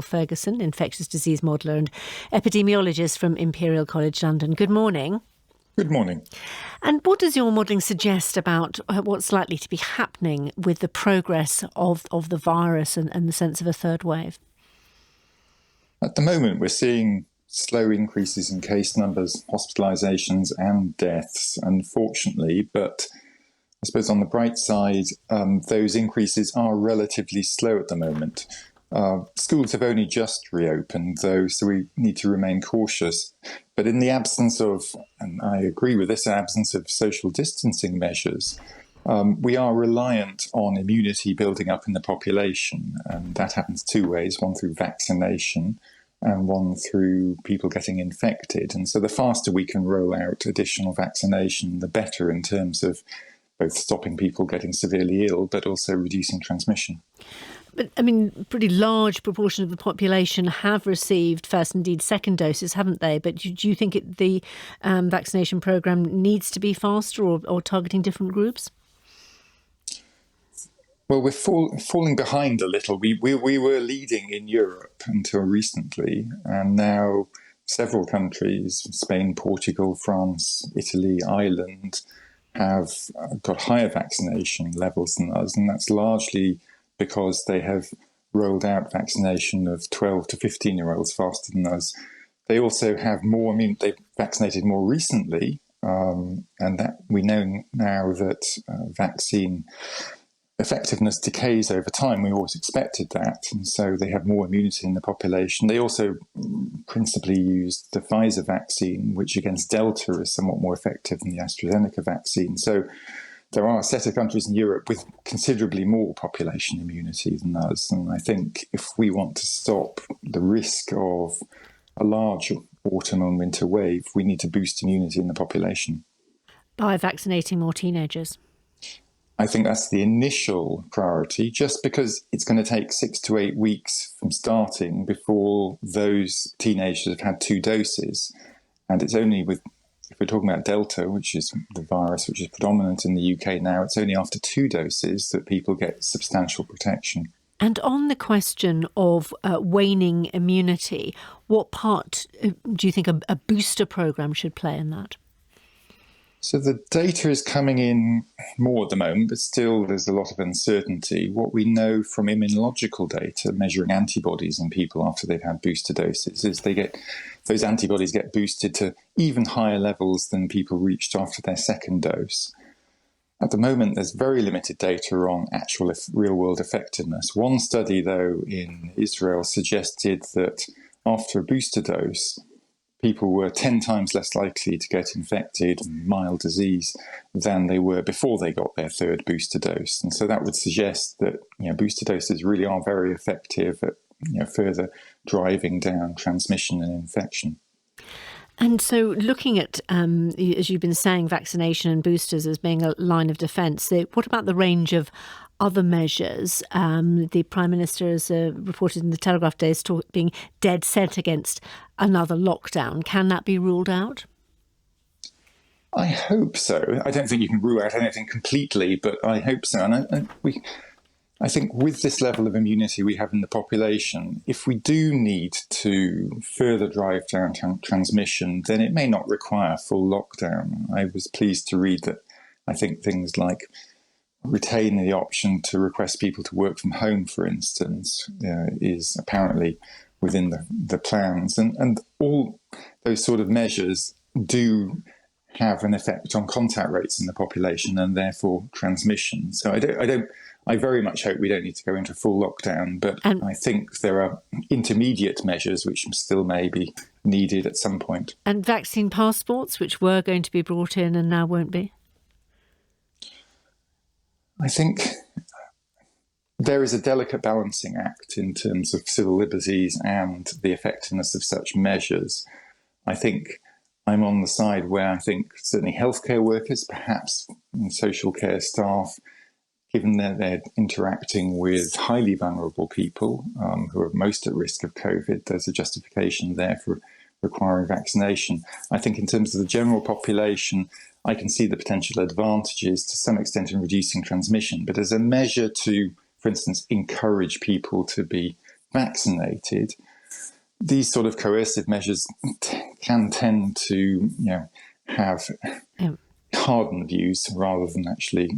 Ferguson, infectious disease modeller and epidemiologist from Imperial College London. Good morning. Good morning. And what does your modelling suggest about what's likely to be happening with the progress of the virus and the sense of a third wave? At the moment, we're seeing slow increases in case numbers, hospitalisations and deaths, unfortunately. But I suppose on the bright side, those increases are relatively slow at the moment. Schools have only just reopened, though, so we need to remain cautious. But in the absence of, and I agree with this, absence of social distancing measures, we are reliant on immunity building up in the population. And that happens two ways, one through vaccination and one through people getting infected. And so the faster we can roll out additional vaccination, the better in terms of both stopping people getting severely ill, but also reducing transmission. But, I mean, pretty large proportion of the population have received first, indeed second doses, haven't they? But do you think the vaccination programme needs to be faster or targeting different groups? Well, we're falling behind a little. We were leading in Europe until recently, and now several countries, Spain, Portugal, France, Italy, Ireland, have got higher vaccination levels than us, and that's largely because they have rolled out vaccination of 12 to 15-year-olds faster than us. They also have more, they've vaccinated more recently, and that we know now that vaccine effectiveness decays over time. We always expected that, and so they have more immunity in the population. They also principally used the Pfizer vaccine, which against Delta is somewhat more effective than the AstraZeneca vaccine. So there are a set of countries in Europe with considerably more population immunity than us. And I think if we want to stop the risk of a large autumn and winter wave, we need to boost immunity in the population. By vaccinating more teenagers? I think that's the initial priority, just because it's going to take 6 to 8 weeks from starting before those teenagers have had 2 doses. And it's only if we're talking about Delta, which is the virus which is predominant in the UK now, it's only after 2 doses that people get substantial protection. And on the question of waning immunity, what part do you think a booster programme should play in that? So the data is coming in more at the moment, but still there's a lot of uncertainty. What we know from immunological data, measuring antibodies in people after they've had booster doses, is those antibodies get boosted to even higher levels than people reached after their second dose. At the moment, there's very limited data on actual real-world effectiveness. One study, though, in Israel suggested that after a booster dose, people were 10 times less likely to get infected, mild disease, than they were before they got their third booster dose. And so that would suggest that booster doses really are very effective at further driving down transmission and infection. And so looking at, as you've been saying, vaccination and boosters as being a line of defence, what about the range of other measures? The Prime Minister has reported in the Telegraph today as being dead set against another lockdown. Can that be ruled out? I hope so. I don't think you can rule out anything completely, but I hope so. And I think with this level of immunity we have in the population, if we do need to further drive down transmission, then it may not require full lockdown. I was pleased to read that I think things like retaining the option to request people to work from home, for instance, is apparently within the plans. And all those sort of measures do have an effect on contact rates in the population and therefore transmission. So I very much hope we don't need to go into full lockdown, but I think there are intermediate measures which still may be needed at some point. And vaccine passports, which were going to be brought in and now won't be? I think there is a delicate balancing act in terms of civil liberties and the effectiveness of such measures. I think I'm on the side where I think certainly healthcare workers, perhaps social care staff, given that they're interacting with highly vulnerable people who are most at risk of COVID, there's a justification there for requiring vaccination. I think in terms of the general population, I can see the potential advantages to some extent in reducing transmission, but as a measure to, for instance, encourage people to be vaccinated, these sort of coercive measures can tend to, have harden views rather than actually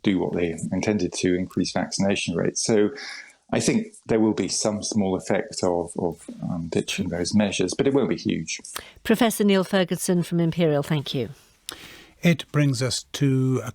do what they intended to, increase vaccination rates. So I think there will be some small effect of ditching those measures, but it won't be huge. Professor Neil Ferguson from Imperial, thank you. It brings us to a